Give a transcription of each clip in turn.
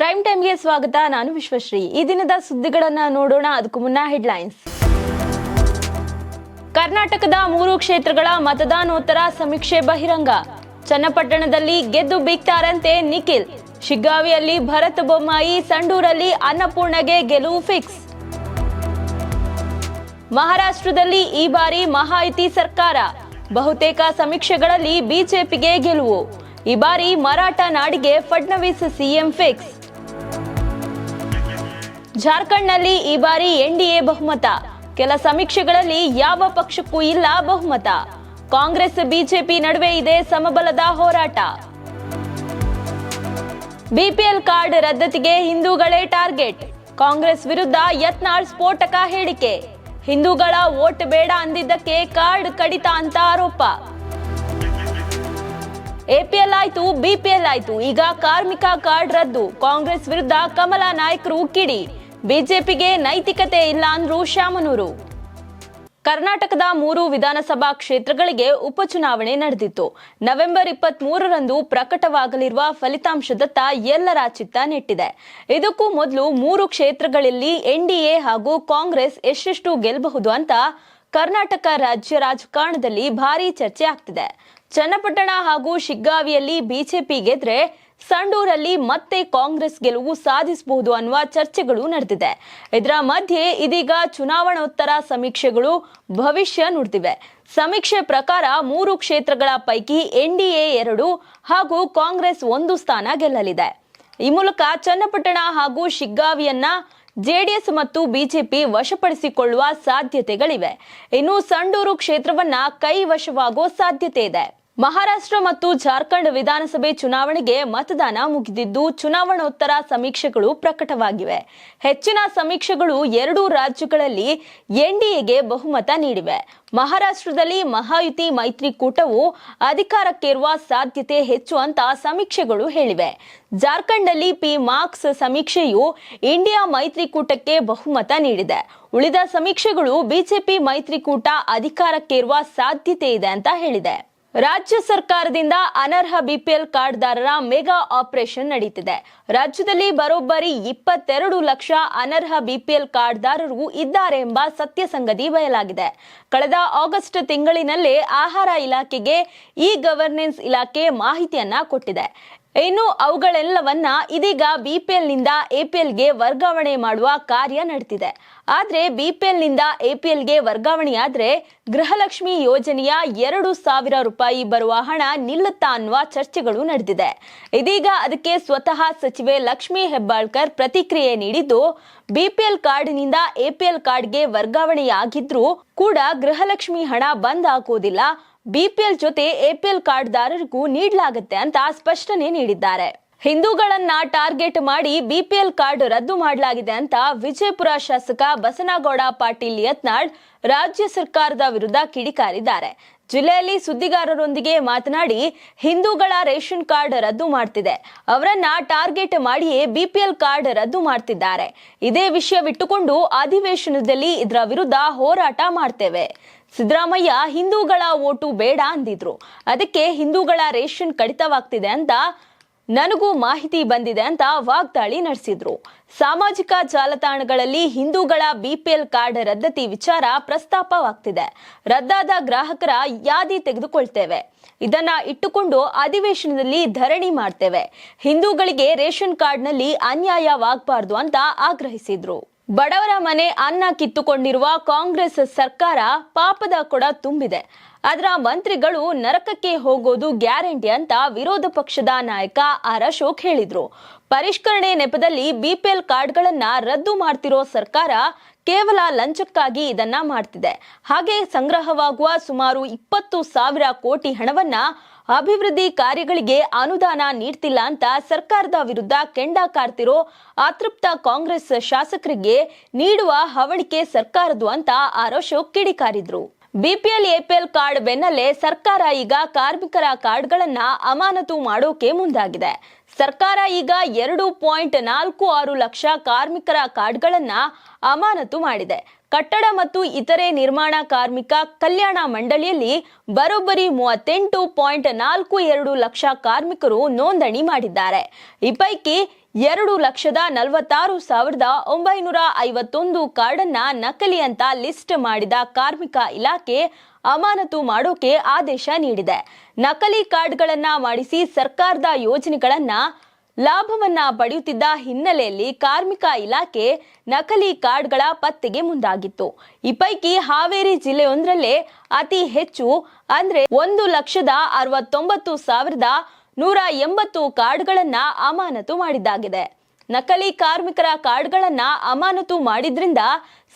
Prime ಟೈಮ್ಗೆ ಸ್ವಾಗತ. ನಾನು ವಿಶ್ವಶ್ರೀ. ಈ ದಿನದ ಸುದ್ದಿಗಳನ್ನ ನೋಡೋಣ. ಅದಕ್ಕೂ ಮುನ್ನ ಹೆಡ್ಲೈನ್ಸ್. ಕರ್ನಾಟಕದ 3 ಕ್ಷೇತ್ರಗಳ ಮತದಾನೋತ್ತರ ಸಮೀಕ್ಷೆ ಬಹಿರಂಗ. ಚನ್ನಪಟ್ಟಣದಲ್ಲಿ ಗೆದ್ದು ಬೀಗ್ತಾರಂತೆ ನಿಖಿಲ್. ಶಿಗ್ಗಾವಿಯಲ್ಲಿ ಭರತ್ ಬೊಮ್ಮಾಯಿ, ಸಂಡೂರಲ್ಲಿ ಅನ್ನಪೂರ್ಣಗೆ ಗೆಲುವು ಫಿಕ್ಸ್. ಮಹಾರಾಷ್ಟ್ರದಲ್ಲಿ ಈ ಬಾರಿ ಮಹಾಯುತಿ ಸರ್ಕಾರ. ಬಹುತೇಕ ಸಮೀಕ್ಷೆಗಳಲ್ಲಿ ಬಿಜೆಪಿಗೆ ಗೆಲುವು. ಈ ಬಾರಿ ಮರಾಠ ನಾಡಿಗೆ ಫಡ್ನವೀಸ್ ಸಿಎಂ ಫಿಕ್ಸ್. ಜಾರ್ಖಂಡ್ನಲ್ಲಿ ಈ ಬಾರಿ ಎನ್ಡಿಎ ಬಹುಮತ. ಕೆಲ ಸಮೀಕ್ಷೆಗಳಲ್ಲಿ ಯಾವ ಪಕ್ಷಕ್ಕೂ ಇಲ್ಲ ಬಹುಮತ. ಕಾಂಗ್ರೆಸ್ ಬಿಜೆಪಿ ನಡುವೆ ಇದೆ ಸಮಬಲದ ಹೋರಾಟ. ಬಿಪಿಎಲ್ ಕಾರ್ಡ್ ರದ್ದತಿಗೆ ಹಿಂದೂಗಳೇ ಟಾರ್ಗೆಟ್. ಕಾಂಗ್ರೆಸ್ ವಿರುದ್ಧ ಯತ್ನಾಳ್ ಸ್ಫೋಟಕ ಹೇಳಿಕೆ. ಹಿಂದೂಗಳ ವೋಟ್ ಬೇಡ ಅಂದಿದ್ದಕ್ಕೆ ಕಾರ್ಡ್ ಕಡಿತ ಅಂತ ಆರೋಪ. ಎಪಿಎಲ್ ಆಯ್ತು, ಬಿಪಿಎಲ್ ಆಯ್ತು, ಈಗ ಕಾರ್ಮಿಕ ಕಾರ್ಡ್ ರದ್ದು. ಕಾಂಗ್ರೆಸ್ ವಿರುದ್ಧ ಕಮಲ ನಾಯಕರು ಕಿಡಿ. ಬಿಜೆಪಿಗೆ ನೈತಿಕತೆ ಇಲ್ಲ ಅಂದ್ರು ಶಾಮನೂರು. ಕರ್ನಾಟಕದ 3 ವಿಧಾನಸಭಾ ಕ್ಷೇತ್ರಗಳಿಗೆ ಉಪಚುನಾವಣೆ ನಡೆದಿತ್ತು. ನವೆಂಬರ್ 23ರಂದು ಪ್ರಕಟವಾಗಲಿರುವ ಫಲಿತಾಂಶದತ್ತ ಎಲ್ಲರ ಚಿತ್ತ ನೆಟ್ಟಿದೆ. ಇದಕ್ಕೂ ಮೊದಲು 3 ಕ್ಷೇತ್ರಗಳಲ್ಲಿ ಎನ್ಡಿಎ ಹಾಗೂ ಕಾಂಗ್ರೆಸ್ ಎಷ್ಟೆಷ್ಟು ಗೆಲ್ಲಬಹುದು ಅಂತ ಕರ್ನಾಟಕ ರಾಜ್ಯ ರಾಜಕಾರಣದಲ್ಲಿ ಭಾರೀ ಚರ್ಚೆ ಆಗ್ತಿದೆ. ಚನ್ನಪಟ್ಟಣ ಹಾಗೂ ಶಿಗ್ಗಾವಿಯಲ್ಲಿ ಬಿಜೆಪಿ ಗೆದ್ರೆ ಸಂಡೂರಲ್ಲಿ ಮತ್ತೆ ಕಾಂಗ್ರೆಸ್ ಗೆಲುವು ಸಾಧಿಸಬಹುದು ಅನ್ನುವ ಚರ್ಚೆಗಳು ನಡೆದಿದೆ. ಇದರ ಮಧ್ಯೆ ಇದೀಗ ಚುನಾವಣೋತ್ತರ ಸಮೀಕ್ಷೆಗಳು ಭವಿಷ್ಯ ನುಡಿದಿವೆ. ಸಮೀಕ್ಷೆ ಪ್ರಕಾರ 3 ಕ್ಷೇತ್ರಗಳ ಪೈಕಿ ಎನ್ಡಿಎ 2 ಹಾಗೂ ಕಾಂಗ್ರೆಸ್ 1 ಸ್ಥಾನ ಗೆಲ್ಲಲಿದೆ. ಈ ಮೂಲಕ ಚನ್ನಪಟ್ಟಣ ಹಾಗೂ ಶಿಗ್ಗಾವಿಯನ್ನ ಜೆಡಿಎಸ್ ಮತ್ತು ಬಿಜೆಪಿ ವಶಪಡಿಸಿಕೊಳ್ಳುವ ಸಾಧ್ಯತೆಗಳಿವೆ. ಇನ್ನು ಸಂಡೂರು ಕ್ಷೇತ್ರವನ್ನ ಕೈವಶವಾಗೋ ಸಾಧ್ಯತೆ ಇದೆ. ಮಹಾರಾಷ್ಟ್ರ ಮತ್ತು ಜಾರ್ಖಂಡ್ ವಿಧಾನಸಭೆ ಚುನಾವಣೆಗೆ ಮತದಾನ ಮುಗಿದಿದ್ದು ಚುನಾವಣೋತ್ತರ ಸಮೀಕ್ಷೆಗಳು ಪ್ರಕಟವಾಗಿವೆ. ಹೆಚ್ಚಿನ ಸಮೀಕ್ಷೆಗಳು 2 ರಾಜ್ಯಗಳಲ್ಲಿ ಎನ್ಡಿಎಗೆ ಬಹುಮತ ನೀಡಿವೆ. ಮಹಾರಾಷ್ಟ್ರದಲ್ಲಿ ಮಹಾಯುತಿ ಮೈತ್ರಿಕೂಟವು ಅಧಿಕಾರಕ್ಕೇರುವ ಸಾಧ್ಯತೆ ಹೆಚ್ಚು ಅಂತ ಸಮೀಕ್ಷೆಗಳು ಹೇಳಿವೆ. ಜಾರ್ಖಂಡ್ನಲ್ಲಿ ಪಿ ಮಾರ್ಕ್ಸ್ ಸಮೀಕ್ಷೆಯು ಇಂಡಿಯಾ ಮೈತ್ರಿಕೂಟಕ್ಕೆ ಬಹುಮತ ನೀಡಿದೆ. ಉಳಿದ ಸಮೀಕ್ಷೆಗಳು ಬಿಜೆಪಿ ಮೈತ್ರಿಕೂಟ ಅಧಿಕಾರಕ್ಕೇರುವ ಸಾಧ್ಯತೆ ಇದೆ ಅಂತ ಹೇಳಿದೆ. ರಾಜ್ಯ ಸರ್ಕಾರದಿಂದ ಅನರ್ಹ ಬಿಪಿಎಲ್ ಕಾರ್ಡ್ದಾರರ ಮೆಗಾ ಆಪರೇಷನ್ ನಡೀತಿದೆ. ರಾಜ್ಯದಲ್ಲಿ ಬರೋಬ್ಬರಿ 22 ಲಕ್ಷ ಅನರ್ಹ ಬಿಪಿಎಲ್ ಕಾರ್ಡ್ದಾರರು ಇದ್ದಾರೆ ಎಂಬ ಸತ್ಯ ಸಂಗತಿ ಬಯಲಾಗಿದೆ. ಕಳೆದ ಆಗಸ್ಟ್ ತಿಂಗಳಿನಲ್ಲೇ ಆಹಾರ ಇಲಾಖೆಗೆ ಇ ಗವರ್ನೆನ್ಸ್ ಇಲಾಖೆ ಮಾಹಿತಿಯನ್ನ ಕೊಟ್ಟಿದೆ. ಇನ್ನು ಅವುಗಳೆಲ್ಲವನ್ನ ಇದೀಗ ಬಿಪಿಎಲ್ನಿಂದ ಎಪಿಎಲ್ಗೆ ವರ್ಗಾವಣೆ ಮಾಡುವ ಕಾರ್ಯ ನಡೆದಿದೆ. ಆದ್ರೆ ಬಿಪಿಎಲ್ನಿಂದ ಎಪಿಎಲ್ಗೆ ವರ್ಗಾವಣೆಯಾದ್ರೆ ಗೃಹಲಕ್ಷ್ಮಿ ಯೋಜನೆಯ 2,000 ರೂಪಾಯಿ ಬರುವ ಹಣ ನಿಲ್ಲುತ್ತಾ ಅನ್ನುವ ಚರ್ಚೆಗಳು ನಡೆದಿದೆ. ಇದೀಗ ಅದಕ್ಕೆ ಸ್ವತಃ ಸಚಿವೆ ಲಕ್ಷ್ಮೀ ಹೆಬ್ಬಾಳ್ಕರ್ ಪ್ರತಿಕ್ರಿಯೆ ನೀಡಿದ್ದು, ಬಿಪಿಎಲ್ ಕಾರ್ಡ್ನಿಂದ ಎಪಿಎಲ್ ಕಾರ್ಡ್ಗೆ ವರ್ಗಾವಣೆಯಾಗಿದ್ರೂ ಕೂಡ ಗೃಹಲಕ್ಷ್ಮಿ ಹಣ ಬಂದ್ ಆಗೋದಿಲ್ಲ. ಬಿಪಿಎಲ್ ಜೊತೆ ಎಪಿಎಲ್ ಕಾರ್ಡ್ದಾರರಿಗೂ ನೀಡಲಾಗುತ್ತೆ ಅಂತ ಸ್ಪಷ್ಟನೆ ನೀಡಿದ್ದಾರೆ. ಹಿಂದೂಗಳನ್ನ ಟಾರ್ಗೆಟ್ ಮಾಡಿ ಬಿಪಿಎಲ್ ಕಾರ್ಡ್ ರದ್ದು ಮಾಡಲಾಗಿದೆ ಅಂತ ವಿಜಯಪುರ ಶಾಸಕ ಬಸನಗೌಡ ಪಾಟೀಲ್ ಯತ್ನಾಳ್ ರಾಜ್ಯ ಸರ್ಕಾರದ ವಿರುದ್ಧ ಕಿಡಿಕಾರಿದ್ದಾರೆ. ಜಿಲ್ಲೆಯಲ್ಲಿ ಸುದ್ದಿಗಾರರೊಂದಿಗೆ ಮಾತನಾಡಿ, ಹಿಂದೂಗಳ ರೇಷನ್ ಕಾರ್ಡ್ ರದ್ದು ಮಾಡ್ತಿದೆ, ಅವರನ್ನ ಟಾರ್ಗೆಟ್ ಮಾಡಿಯೇ ಬಿಪಿಎಲ್ ಕಾರ್ಡ್ ರದ್ದು ಮಾಡ್ತಿದ್ದಾರೆ. ಇದೇ ವಿಷಯವಿಟ್ಟುಕೊಂಡು ಅಧಿವೇಶನದಲ್ಲಿ ಇದರ ವಿರುದ್ಧ ಹೋರಾಟ ಮಾಡ್ತೇವೆ. ಸಿದ್ದರಾಮಯ್ಯ ಹಿಂದೂಗಳ ಓಟು ಬೇಡ ಅಂದಿದ್ರು, ಅದಕ್ಕೆ ಹಿಂದೂಗಳ ರೇಷನ್ ಕಡಿತವಾಗ್ತಿದೆ ಅಂತ ನನಗೂ ಮಾಹಿತಿ ಬಂದಿದೆ ಅಂತ ವಾಗ್ದಾಳಿ ನಡೆಸಿದ್ರು. ಸಾಮಾಜಿಕ ಜಾಲತಾಣಗಳಲ್ಲಿ ಹಿಂದೂಗಳ ಬಿಪಿಎಲ್ ಕಾರ್ಡ್ ರದ್ದತಿ ವಿಚಾರ ಪ್ರಸ್ತಾಪವಾಗ್ತಿದೆ. ರದ್ದಾದ ಗ್ರಾಹಕರ ಯಾದಿ ತೆಗೆದುಕೊಳ್ತೇವೆ, ಇದನ್ನ ಇಟ್ಟುಕೊಂಡು ಅಧಿವೇಶನದಲ್ಲಿ ಧರಣಿ ಮಾಡ್ತೇವೆ. ಹಿಂದೂಗಳಿಗೆ ರೇಷನ್ ಕಾರ್ಡ್ನಲ್ಲಿ ಅನ್ಯಾಯವಾಗಬಾರ್ದು ಅಂತ ಆಗ್ರಹಿಸಿದ್ರು. ಬಡವರ ಮನೆ ಅನ್ನ ಕಿತ್ತುಕೊಂಡಿರುವ ಕಾಂಗ್ರೆಸ್ ಸರ್ಕಾರ ಪಾಪದ ಕೊಡ ತುಂಬಿದೆ, ಅದರ ಮಂತ್ರಿಗಳು ನರಕಕ್ಕೆ ಹೋಗೋದು ಗ್ಯಾರಂಟಿ ಅಂತ ವಿರೋಧ ಪಕ್ಷದ ನಾಯಕ ಆರ್ ಅಶೋಕ್ ಹೇಳಿದ್ರು. ಪರಿಷ್ಕರಣೆ ನೆಪದಲ್ಲಿ ಬಿಪಿಎಲ್ ಕಾರ್ಡ್ಗಳನ್ನ ರದ್ದು ಮಾಡ್ತಿರೋ ಸರ್ಕಾರ ಕೇವಲ ಲಂಚಕ್ಕಾಗಿ ಇದನ್ನ ಮಾಡ್ತಿದೆ. ಹಾಗೆ ಸಂಗ್ರಹವಾಗುವ ಸುಮಾರು 20,000 ಕೋಟಿ ಹಣವನ್ನ ಅಭಿವೃದ್ಧಿ ಕಾರ್ಯಗಳಿಗೆ ಅನುದಾನ ನೀಡ್ತಿಲ್ಲ ಅಂತ ಸರ್ಕಾರದ ವಿರುದ್ಧ ಕೆಂಡ ಕಾರ್ತಿರೋ ಅತೃಪ್ತ ಕಾಂಗ್ರೆಸ್ ಶಾಸಕರಿಗೆ ನೀಡುವ ಹವಳಿಕೆ ಸರ್ಕಾರದ್ದು ಅಂತ ಆರ್ ಅಶೋಕ್ ಕಿಡಿಕಾರಿದ್ರು. ಬಿಪಿಎಲ್ ಎಪಿಎಲ್ ಕಾರ್ಡ್ ಬೆನ್ನಲ್ಲೇ ಸರ್ಕಾರ ಈಗ ಕಾರ್ಮಿಕರ ಕಾರ್ಡ್ಗಳನ್ನ ಅಮಾನತು ಮಾಡೋಕೆ ಮುಂದಾಗಿದೆ. ಸರ್ಕಾರ ಈಗ 2.46 ಲಕ್ಷ ಕಾರ್ಮಿಕರ ಕಾರ್ಡ್ಗಳನ್ನ ಅಮಾನತು ಮಾಡಿದೆ. ಕಟ್ಟಡ ಮತ್ತು ಇತರೆ ನಿರ್ಮಾಣ ಕಾರ್ಮಿಕ ಕಲ್ಯಾಣ ಮಂಡಳಿಯಲ್ಲಿ ಬರೋಬ್ಬರಿ 38.42 ಲಕ್ಷ ಕಾರ್ಮಿಕರು ನೋಂದಣಿ ಮಾಡಿದ್ದಾರೆ. ಈ ಪೈಕಿ 2,46,951 ಕಾರ್ಡನ್ನ ನಕಲಿ ಅಂತ ಲಿಸ್ಟ್ ಮಾಡಿದ ಕಾರ್ಮಿಕ ಇಲಾಖೆ ಅಮಾನತು ಮಾಡೋಕೆ ಆದೇಶ ನೀಡಿದೆ. ನಕಲಿ ಕಾರ್ಡ್ಗಳನ್ನ ಮಾಡಿಸಿ ಸರ್ಕಾರದ ಯೋಜನೆಗಳನ್ನ ಲಾಭವನ್ನ ಪಡೆಯುತ್ತಿದ್ದ ಹಿನ್ನೆಲೆಯಲ್ಲಿ ಕಾರ್ಮಿಕ ಇಲಾಖೆ ನಕಲಿ ಕಾರ್ಡ್ಗಳ ಪತ್ತೆಗೆ ಮುಂದಾಗಿತ್ತು. ಈ ಪೈಕಿ ಹಾವೇರಿ ಜಿಲ್ಲೆಯೊಂದರಲ್ಲೇ ಅತಿ ಹೆಚ್ಚು ಅಂದ್ರೆ 1,69,180 ಕಾರ್ಡ್ಗಳನ್ನ ಅಮಾನತು ಮಾಡಿದ್ದಾಗಿದೆ. ನಕಲಿ ಕಾರ್ಮಿಕರ ಕಾರ್ಡ್ಗಳನ್ನ ಅಮಾನತು ಮಾಡಿದ್ರಿಂದ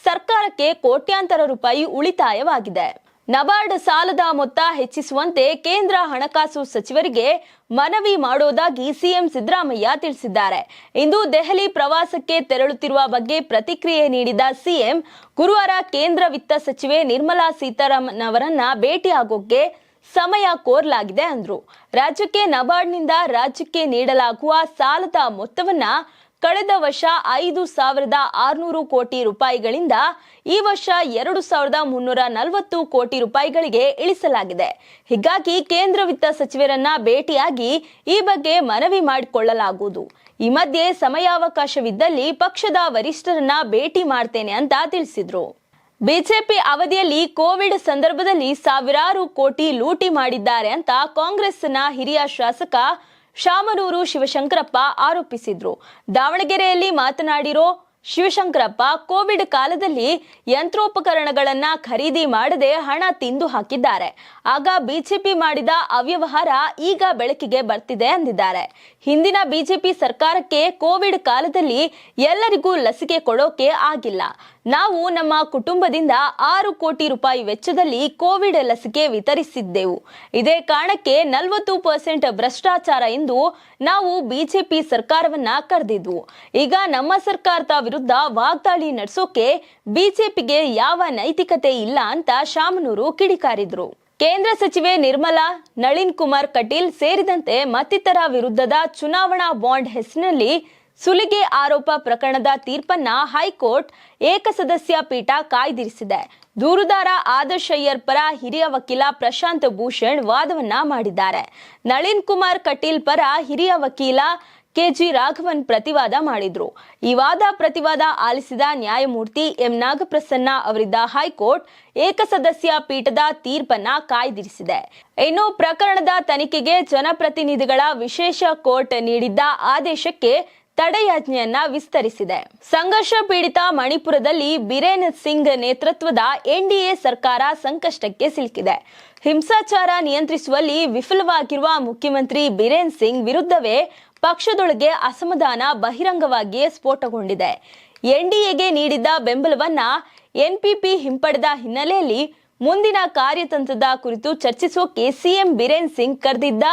ಸರ್ಕಾರಕ್ಕೆ ಕೋಟ್ಯಾಂತರ ರೂಪಾಯಿ ಉಳಿತಾಯವಾಗಿದೆ. ನಬಾರ್ಡ್ ಸಾಲದ ಮೊತ್ತ ಹೆಚ್ಚಿಸುವಂತೆ ಕೇಂದ್ರ ಹಣಕಾಸು ಸಚಿವರಿಗೆ ಮನವಿ ಮಾಡೋದಾಗಿ ಸಿಎಂ ಸಿದ್ದರಾಮಯ್ಯ ತಿಳಿಸಿದ್ದಾರೆ. ಇಂದು ದೆಹಲಿ ಪ್ರವಾಸಕ್ಕೆ ತೆರಳುತ್ತಿರುವ ಬಗ್ಗೆ ಪ್ರತಿಕ್ರಿಯೆ ನೀಡಿದ ಸಿಎಂ, ಗುರುವಾರ ಕೇಂದ್ರ ವಿತ್ತ ಸಚಿವೆ ನಿರ್ಮಲಾ ಸೀತಾರಾಮನ್ ಅವರನ್ನ ಭೇಟಿಯಾಗೋಕೆ ಸಮಯ ಕೋರಲಾಗಿದೆ ಅಂದ್ರು. ರಾಜ್ಯಕ್ಕೆ ನಬಾರ್ಡ್ನಿಂದ ರಾಜ್ಯಕ್ಕೆ ನೀಡಲಾಗುವ ಸಾಲದ ಮೊತ್ತವನ್ನ ಕಳೆದ ವರ್ಷ 5,600 ಕೋಟಿ ರೂಪಾಯಿಗಳಿಂದ ಈ ವರ್ಷ 2,340 ಕೋಟಿ ರೂಪಾಯಿಗಳಿಗೆ ಇಳಿಸಲಾಗಿದೆ. ಹೀಗಾಗಿ ಕೇಂದ್ರ ವಿತ್ತ ಸಚಿವರನ್ನ ಭೇಟಿಯಾಗಿ ಈ ಬಗ್ಗೆ ಮನವಿ ಮಾಡಿಕೊಳ್ಳಲಾಗುವುದು. ಈ ಮಧ್ಯೆ ಸಮಯಾವಕಾಶವಿದ್ದಲ್ಲಿ ಪಕ್ಷದ ವರಿಷ್ಠರನ್ನ ಭೇಟಿ ಮಾಡ್ತೇನೆ ಅಂತ ತಿಳಿಸಿದ್ರು. ಬಿಜೆಪಿ ಅವಧಿಯಲ್ಲಿ ಕೋವಿಡ್ ಸಂದರ್ಭದಲ್ಲಿ ಸಾವಿರಾರು ಕೋಟಿ ಲೂಟಿ ಮಾಡಿದ್ದಾರೆ ಅಂತ ಕಾಂಗ್ರೆಸ್ನ ಹಿರಿಯ ಶಾಸಕ ಶಾಮನೂರು ಶಿವಶಂಕರಪ್ಪ ಆರೋಪಿಸಿದ್ರು. ದಾವಣಗೆರೆಯಲ್ಲಿ ಮಾತನಾಡಿರೋ ಶಿವಶಂಕರಪ್ಪ, ಕೋವಿಡ್ ಕಾಲದಲ್ಲಿ ಯಂತ್ರೋಪಕರಣಗಳನ್ನ ಖರೀದಿ ಮಾಡದೆ ಹಣ ತಿಂದು ಹಾಕಿದ್ದಾರೆ. ಆಗ ಬಿಜೆಪಿ ಮಾಡಿದ ಅವ್ಯವಹಾರ ಈಗ ಬೆಳಕಿಗೆ ಬರ್ತಿದೆ ಅಂದಿದ್ದಾರೆ. ಹಿಂದಿನ ಬಿಜೆಪಿ ಸರ್ಕಾರಕ್ಕೆ ಕೋವಿಡ್ ಕಾಲದಲ್ಲಿ ಎಲ್ಲರಿಗೂ ಲಸಿಕೆ ಕೊಡೋಕೆ ಆಗಿಲ್ಲ. ನಾವು ನಮ್ಮ ಕುಟುಂಬದಿಂದ 6 ಕೋಟಿ ರೂಪಾಯಿ ವೆಚ್ಚದಲ್ಲಿ ಕೋವಿಡ್ ಲಸಿಕೆ ವಿತರಿಸಿದ್ದೆವು. ಇದೇ ಕಾರಣಕ್ಕೆ 40% ಭ್ರಷ್ಟಾಚಾರ ಎಂದು ನಾವು ಬಿಜೆಪಿ ಸರ್ಕಾರವನ್ನ ಕರೆದಿದ್ವು. ಈಗ ನಮ್ಮ ಸರ್ಕಾರದ ವಿರುದ್ಧ ವಾಗ್ದಾಳಿ ನಡೆಸೋಕೆ ಬಿಜೆಪಿಗೆ ಯಾವ ನೈತಿಕತೆ ಇಲ್ಲ ಅಂತ ಶಾಮನೂರು ಕಿಡಿಕಾರಿದ್ರು. ಕೇಂದ್ರ ಸಚಿವೆ ನಿರ್ಮಲಾ, ನಳಿನ್ ಕುಮಾರ್ ಕಟೀಲ್ ಸೇರಿದಂತೆ ಮತ್ತಿತರ ವಿರುದ್ಧದ ಚುನಾವಣಾ ಬಾಂಡ್ ಹೆಸರಿನಲ್ಲಿ ಸುಲಿಗೆ ಆರೋಪ ಪ್ರಕರಣದ ತೀರ್ಪನ್ನ ಹೈಕೋರ್ಟ್ ಏಕಸದಸ್ಯ ಪೀಠ ಕಾಯ್ದಿರಿಸಿದೆ. ದೂರುದಾರ ಆದರ್ಶ್ ಅಯ್ಯರ್ ಪರ ಹಿರಿಯ ವಕೀಲ ಪ್ರಶಾಂತ್ ಭೂಷಣ್ ವಾದವನ್ನ ಮಾಡಿದ್ದಾರೆ. ನಳಿನ್ ಕುಮಾರ್ ಕಟೀಲ್ ಪರ ಹಿರಿಯ ವಕೀಲ ಕೆಜಿ ರಾಘವನ್ ಪ್ರತಿವಾದ ಮಾಡಿದ್ರು. ಈ ವಾದ ಪ್ರತಿವಾದ ಆಲಿಸಿದ ನ್ಯಾಯಮೂರ್ತಿ ಎಂ ನಾಗಪ್ರಸನ್ನ ಅವರಿದ್ದ ಹೈಕೋರ್ಟ್ ಏಕಸದಸ್ಯ ಪೀಠದ ತೀರ್ಪನ್ನ ಕಾಯ್ದಿರಿಸಿದೆ. ಇನ್ನು ಪ್ರಕರಣದ ತನಿಖೆಗೆ ಜನಪ್ರತಿನಿಧಿಗಳ ವಿಶೇಷ ಕೋರ್ಟ್ ನೀಡಿದ್ದ ಆದೇಶಕ್ಕೆ ತಡೆಯಾಜ್ಞೆಯನ್ನ ವಿಸ್ತರಿಸಿದೆ. ಸಂಘರ್ಷ ಪೀಡಿತ ಮಣಿಪುರದಲ್ಲಿ ಬಿರೇನ್ ಸಿಂಗ್ ನೇತೃತ್ವದ ಎನ್ಡಿಎ ಸರ್ಕಾರ ಸಂಕಷ್ಟಕ್ಕೆ ಸಿಲುಕಿದೆ. ಹಿಂಸಾಚಾರ ನಿಯಂತ್ರಿಸುವಲ್ಲಿ ವಿಫಲವಾಗಿರುವ ಮುಖ್ಯಮಂತ್ರಿ ಬಿರೇನ್ ಸಿಂಗ್ ವಿರುದ್ಧವೇ ಪಕ್ಷದೊಳಗೆ ಅಸಮಾಧಾನ ಬಹಿರಂಗವಾಗಿಯೇ ಸ್ಫೋಟಗೊಂಡಿದೆ. ಎನ್ಡಿಎಗೆ ನೀಡಿದ್ದ ಬೆಂಬಲವನ್ನ ಎನ್ಪಿಪಿ ಹಿಂಪಡೆದ ಹಿನ್ನೆಲೆಯಲ್ಲಿ ಮುಂದಿನ ಕಾರ್ಯತಂತ್ರದ ಕುರಿತು ಚರ್ಚಿಸೋಕೆ ಸಿಎಂ ಬಿರೇನ್ ಸಿಂಗ್ ಕರೆದಿದ್ದ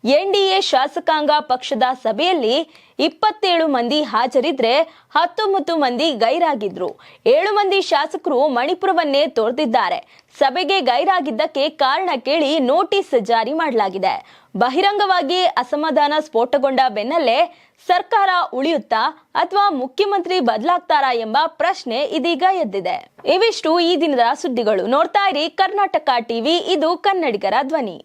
ಎನ್ಡಿಎ ಶಾಸಕಾಂಗ ಪಕ್ಷದ ಸಭೆಯಲ್ಲಿ 27 ಮಂದಿ ಹಾಜರಿದ್ರೆ 19 ಮಂದಿ ಗೈರಾಗಿದ್ರು. 7 ಮಂದಿ ಶಾಸಕರು ಮಣಿಪುರವನ್ನೇ ತೊರೆದಿದ್ದಾರೆ. ಸಭೆಗೆ ಗೈರಾಗಿದ್ದಕ್ಕೆ ಕಾರಣ ಕೇಳಿ ನೋಟಿಸ್ ಜಾರಿ ಮಾಡಲಾಗಿದೆ. ಬಹಿರಂಗವಾಗಿ ಅಸಮಾಧಾನ ಸ್ಫೋಟಗೊಂಡ ಬೆನ್ನಲ್ಲೇ ಸರ್ಕಾರ ಉಳಿಯುತ್ತಾ ಅಥವಾ ಮುಖ್ಯಮಂತ್ರಿ ಬದಲಾಗ್ತಾರಾ ಎಂಬ ಪ್ರಶ್ನೆ ಇದೀಗ ಎದ್ದಿದೆ. ಇವಿಷ್ಟು ಈ ದಿನದ ಸುದ್ದಿಗಳು. ನೋಡ್ತಾ ಇರಿ ಕರ್ನಾಟಕ ಟಿವಿ, ಇದು ಕನ್ನಡಿಗರ ಧ್ವನಿ.